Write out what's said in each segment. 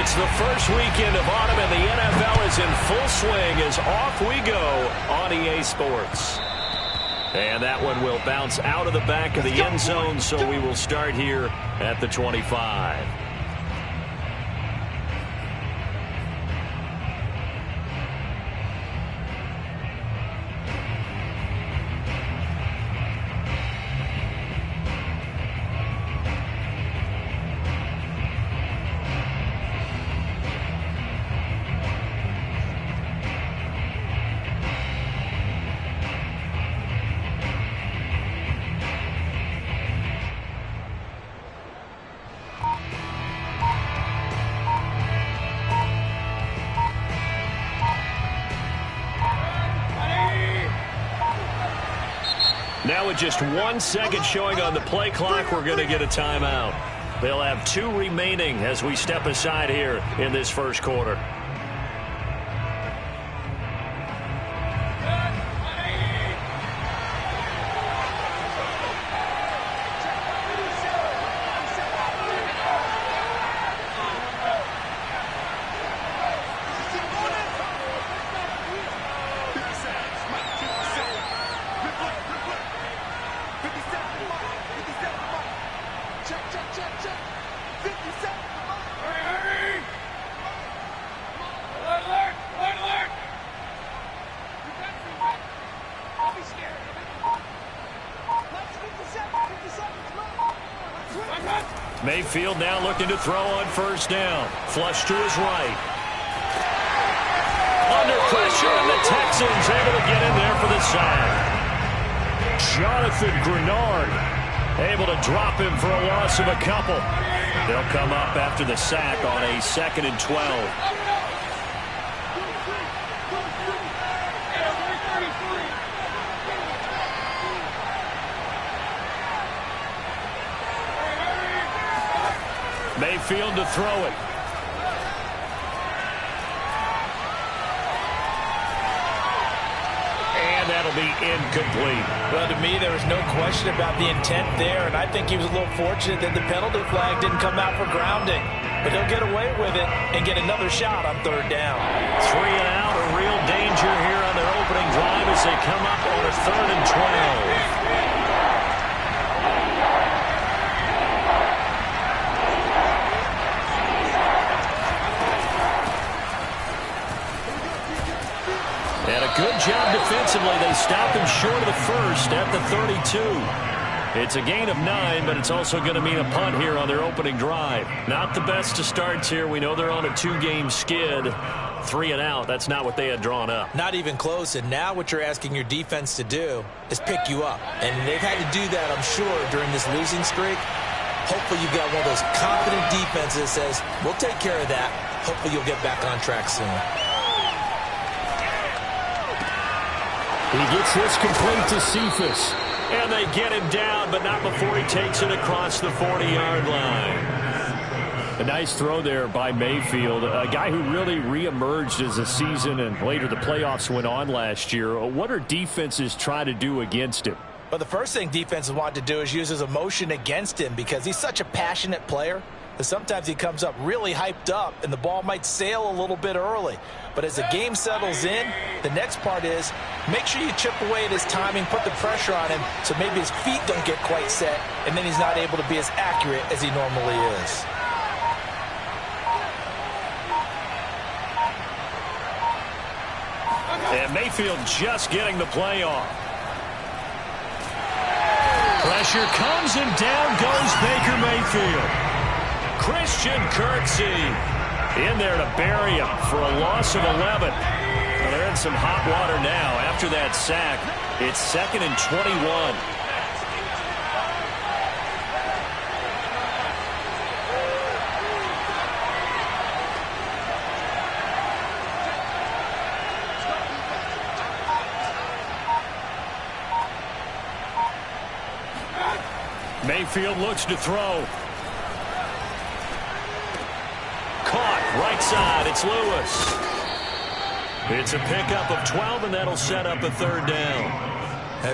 It's the first weekend of autumn, and the NFL is in full swing as off we go on EA Sports. And that one will bounce out of the back of the end zone, so we will start here at the 25. Now with just 1 second showing on the play clock, we're going to get a timeout. They'll have 2 remaining as we step aside here in this first quarter. Mayfield now looking to throw on first down. Flush to his right. Under pressure, and the Texans able to get in there for the sack. Jonathan Grenard able to drop him for a loss of a couple. They'll come up after the sack on a 2nd and 12. Mayfield to throw it. And that'll be incomplete. Well, to me, there was no question about the intent there, and I think he was a little fortunate that the penalty flag didn't come out for grounding. But he'll get away with it and get another shot on 3rd down. 3 and out, a real danger here on their opening drive as they come up on a 3rd and 12. And a good job defensively. They stop him short of the first at the 32. It's a gain of 9, but it's also going to mean a punt here on their opening drive. Not the best of starts here. We know they're on a 2-game skid. 3 and out. That's not what they had drawn up. Not even close. And now what you're asking your defense to do is pick you up. And they've had to do that, I'm sure, during this losing streak. Hopefully you've got one of those confident defenses that says, we'll take care of that. Hopefully you'll get back on track soon. He gets this complete to Cephas. And they get him down, but not before he takes it across the 40-yard line. A nice throw there by Mayfield, a guy who really reemerged as the season and later the playoffs went on last year. What are defenses trying to do against him? Well, the first thing defenses want to do is use his emotion against him because he's such a passionate player. Sometimes he comes up really hyped up and the ball might sail a little bit early. But as the game settles in, the next part is make sure you chip away at his timing, put the pressure on him so maybe his feet don't get quite set and then he's not able to be as accurate as he normally is. And Mayfield just getting the play off. Pressure comes and down goes Baker Mayfield. Christian Kirksey in there to bury him for a loss of 11. Well, they're in some hot water now. After that sack, it's 2nd and 21. Mayfield looks to throw. Right side, it's Lewis. It's a pickup of 12, and that'll set up a 3rd down.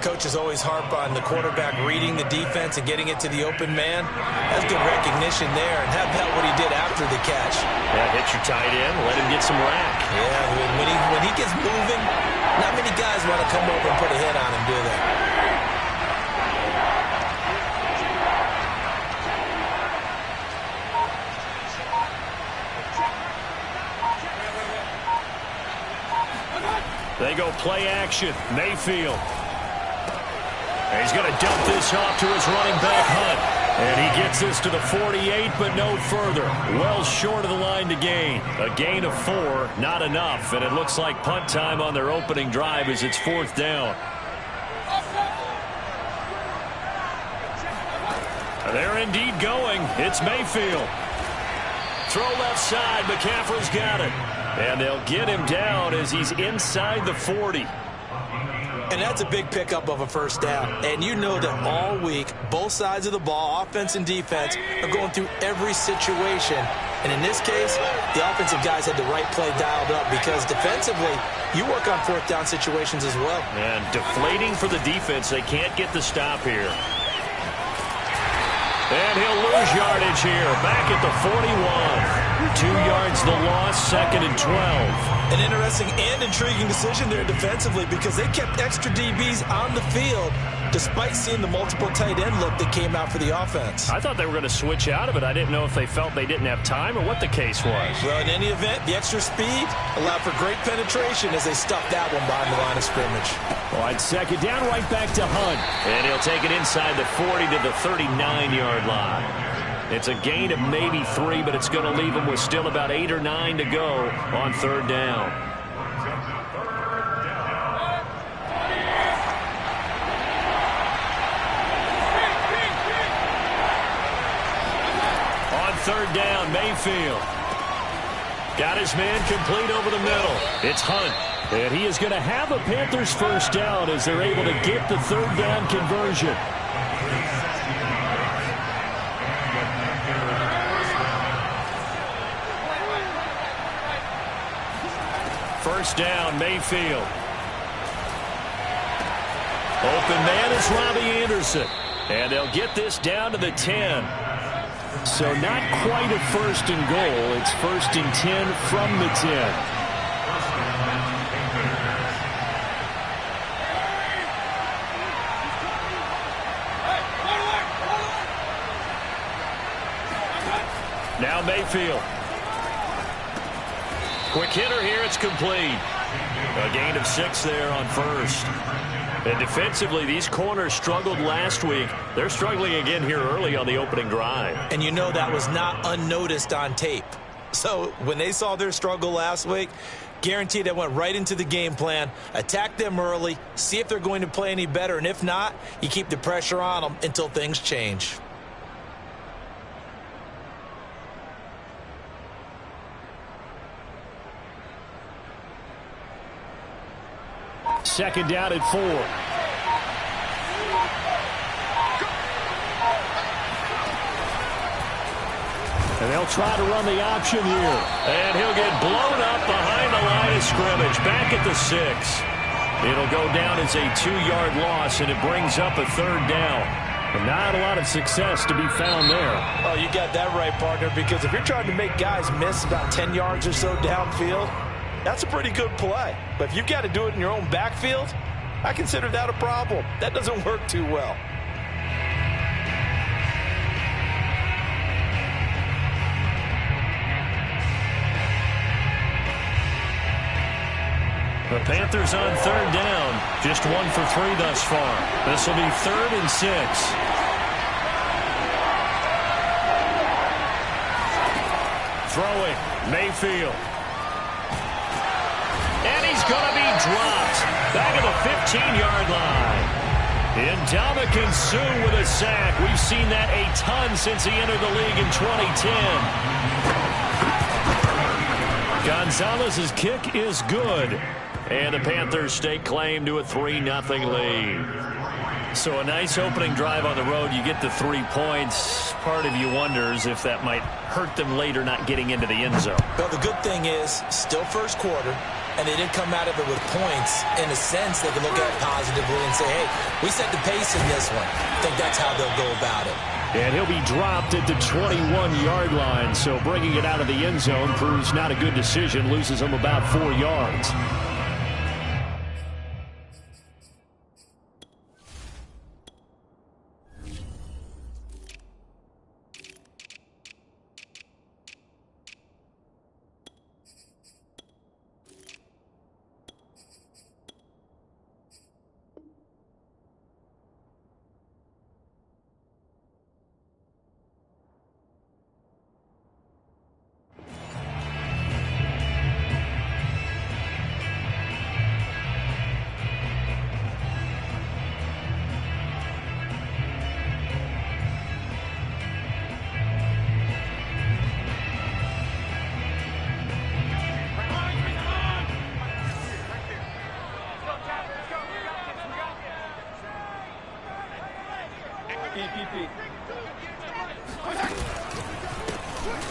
Coaches always harp on the quarterback reading the defense and getting it to the open man. That's good recognition there, and how about what he did after the catch? Yeah, hit your tight end, let him get some rack. Yeah, when he gets moving, not many guys want to come over and put a hit on him, do they? They go play action. Mayfield. And he's going to dump this off to his running back, Hunt. And he gets this to the 48, but no further. Well short of the line to gain. A gain of 4, not enough. And it looks like punt time on their opening drive as it's 4th down. They're indeed going. It's Mayfield. Throw left side. McCaffrey's got it. And they'll get him down as he's inside the 40. And that's a big pickup of a first down. And you know that all week, both sides of the ball, offense and defense, are going through every situation. And in this case, the offensive guys had the right play dialed up because defensively, you work on 4th down situations as well. And deflating for the defense. They can't get the stop here. And he'll lose yardage here. Back at the 41. 2 yards the loss, 2nd and 12. An interesting and intriguing decision there defensively because they kept extra DBs on the field despite seeing the multiple tight end look that came out for the offense. I thought they were going to switch out of it. I didn't know if they felt they didn't have time or what the case was. Well, in any event, the extra speed allowed for great penetration as they stuffed that one behind the line of scrimmage. All right, 2nd down, right back to Hunt. And he'll take it inside the 40 to the 39-yard line. It's a gain of maybe 3, but it's going to leave them with still about 8 or 9 to go on 3rd down. On 3rd down, Mayfield. Got his man complete over the middle. It's Hunt. And he is going to have a Panthers first down as they're able to get the 3rd down conversion. First down, Mayfield. Open man is Robbie Anderson. And they'll get this down to the 10. So not quite a 1st and goal. It's 1st and 10 from the 10. Now Mayfield. Quick hitter here, it's complete. A gain of 6 there on 1st. And defensively, these corners struggled last week. They're struggling again here early on the opening drive. And you know that was not unnoticed on tape. So when they saw their struggle last week, guaranteed they went right into the game plan, attack them early, see if they're going to play any better. And if not, you keep the pressure on them until things change. Second down at 4. And they'll try to run the option here. And he'll get blown up behind the line of scrimmage. Back at the 6. It'll go down as a 2-yard loss, and it brings up a 3rd down. And not a lot of success to be found there. Oh, you got that right, partner, because if you're trying to make guys miss about 10 yards or so downfield, that's a pretty good play. But if you've got to do it in your own backfield, I consider that a problem. That doesn't work too well. The Panthers on 3rd down. Just 1 for 3 thus far. This will be 3rd and 6. Throwing, Mayfield. And he's going to be dropped. Back at the 15-yard line. Ndamukong Suh with a sack. We've seen that a ton since he entered the league in 2010. Gonzalez's kick is good. And the Panthers stake claim to a 3-0 lead. So a nice opening drive on the road. You get the 3 points. Part of you wonders if that might hurt them later not getting into the end zone. Well, the good thing is, still first quarter. and they didn't come out of it with points. In a sense, they can look at it positively and say, hey, we set the pace in this one. I think that's how they'll go about it. And he'll be dropped at the 21-yard line, so bringing it out of the end zone proves not a good decision, loses him about 4 yards.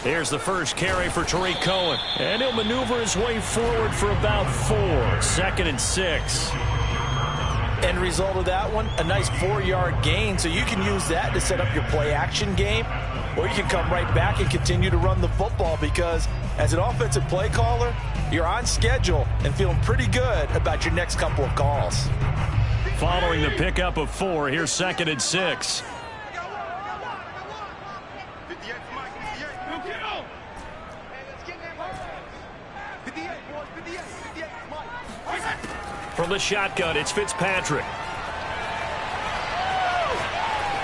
Here's the first carry for Tarik Cohen. And he'll maneuver his way forward for about 4. 2nd and 6. End result of that one, a nice 4-yard gain. So you can use that to set up your play-action game. Or you can come right back and continue to run the football because as an offensive play caller, you're on schedule and feeling pretty good about your next couple of calls. Following the pickup of 4, here's 2nd and 6. From the shotgun, it's Fitzpatrick.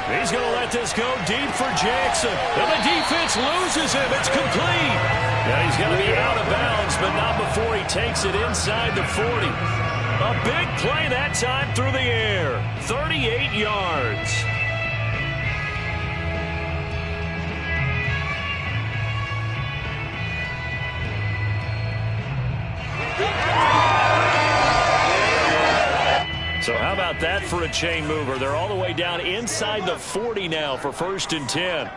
He's going to let this go deep for Jackson. And the defense loses him. It's complete. And he's going to be out of bounds, but not before he takes it inside the 40. A big play that time through the air. 38 yards. So how about that for a chain mover? They're all the way down inside the 40 now for 1st and 10.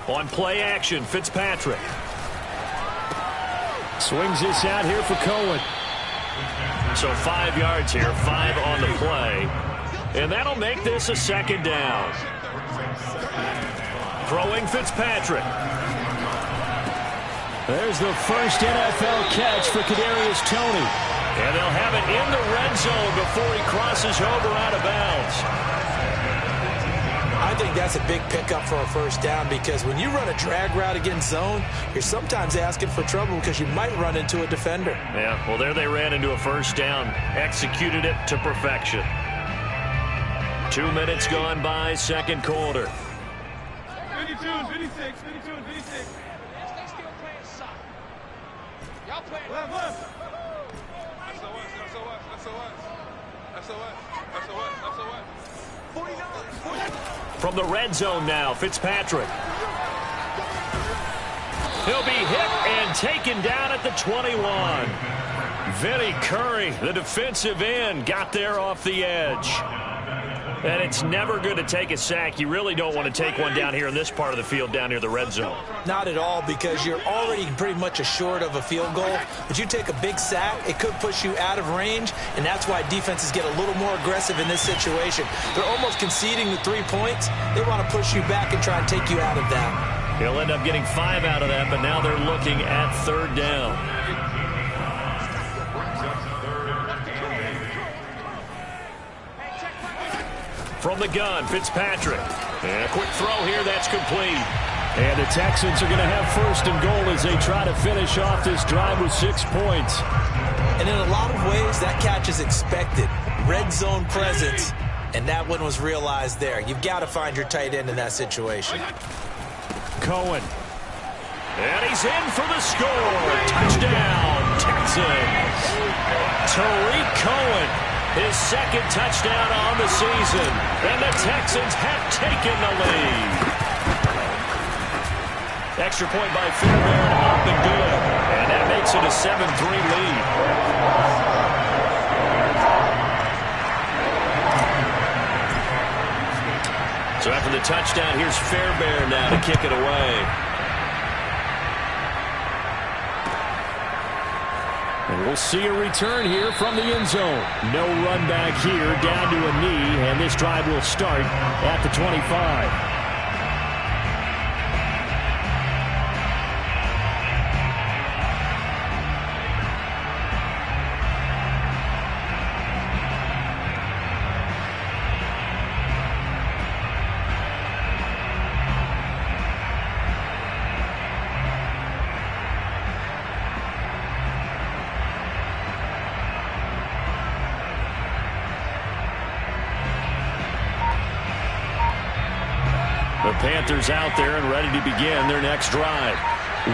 On play action, Fitzpatrick. Swings this out here for Cohen. So 5 yards here, 5 on the play. And that'll make this a 2nd down. Throwing Fitzpatrick. There's the first NFL catch for Kadarius Toney. And they'll have it in the red zone before he crosses over out of bounds. I think that's a big pickup for a 1st down because when you run a drag route against zone, you're sometimes asking for trouble because you might run into a defender. Yeah, well, there they ran into a 1st down. Executed it to perfection. 2 minutes gone by, 2nd quarter. 52, 56, 52, 56. Left. From the red zone now, Fitzpatrick. He'll be hit and taken down at the 21. Vinny Curry, the defensive end, got there off the edge. And it's never going to take a sack. You really don't want to take one down here in this part of the field down near the red zone. Not at all, because you're already pretty much assured of a field goal. But you take a big sack, it could push you out of range, and that's why defenses get a little more aggressive in this situation. They're almost conceding the 3 points. They want to push you back and try and take you out of that. He'll end up getting 5 out of that, but now they're looking at 3rd down. From the gun, Fitzpatrick. And a quick throw here, that's complete. And the Texans are going to have 1st and goal as they try to finish off this drive with 6 points. And in a lot of ways, that catch is expected. Red zone presence, and that one was realized there. You've got to find your tight end in that situation. Cohen. And he's in for the score. Touchdown, Texans. Tarik Cohen. His 2nd touchdown on the season. And the Texans have taken the lead. Extra point by Fairbairn, up and good. And that makes it a 7-3 lead. So after the touchdown, here's Fairbairn now to kick it away. And we'll see a return here from the end zone. No run back here, down to a knee, and this drive will start at the 25. The Panthers out there and ready to begin their next drive.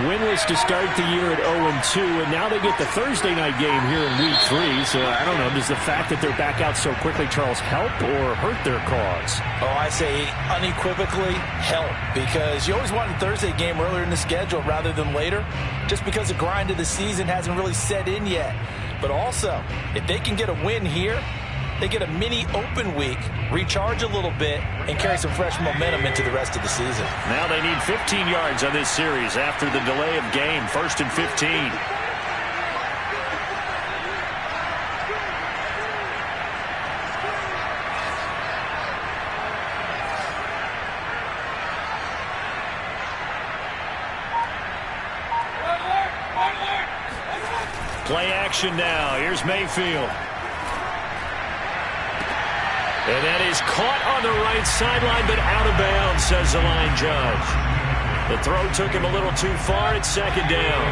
Winless to start the year at 0-2, and now they get the Thursday night game here in Week 3. So, I don't know, does the fact that they're back out so quickly, Charles, help or hurt their cause? Oh, I say unequivocally help, because you always want a Thursday game earlier in the schedule rather than later, just because the grind of the season hasn't really set in yet. But also, if they can get a win here, they get a mini open week, recharge a little bit, and carry some fresh momentum into the rest of the season. Now they need 15 yards on this series after the delay of game. 1st and 15. Play action now. Here's Mayfield. And that is caught on the right sideline, but out of bounds, says the line judge. The throw took him a little too far at 2nd down.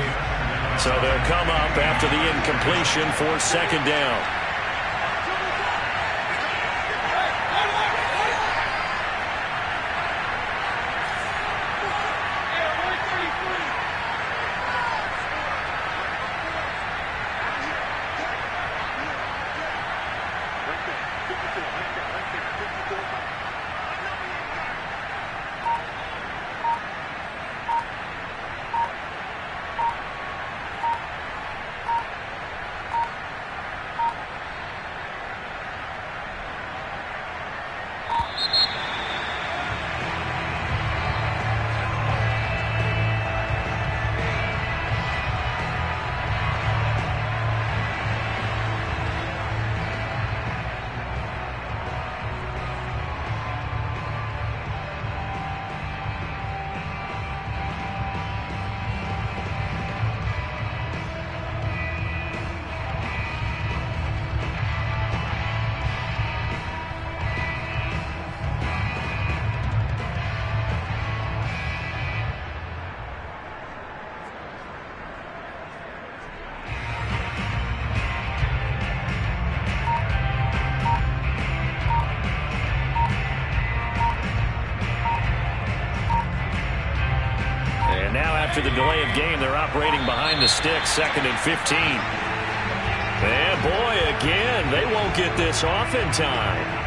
So they'll come up after the incompletion for 2nd down. After the delay of game, they're operating behind the sticks, 2nd and 15. And boy, again, they won't get this off in time.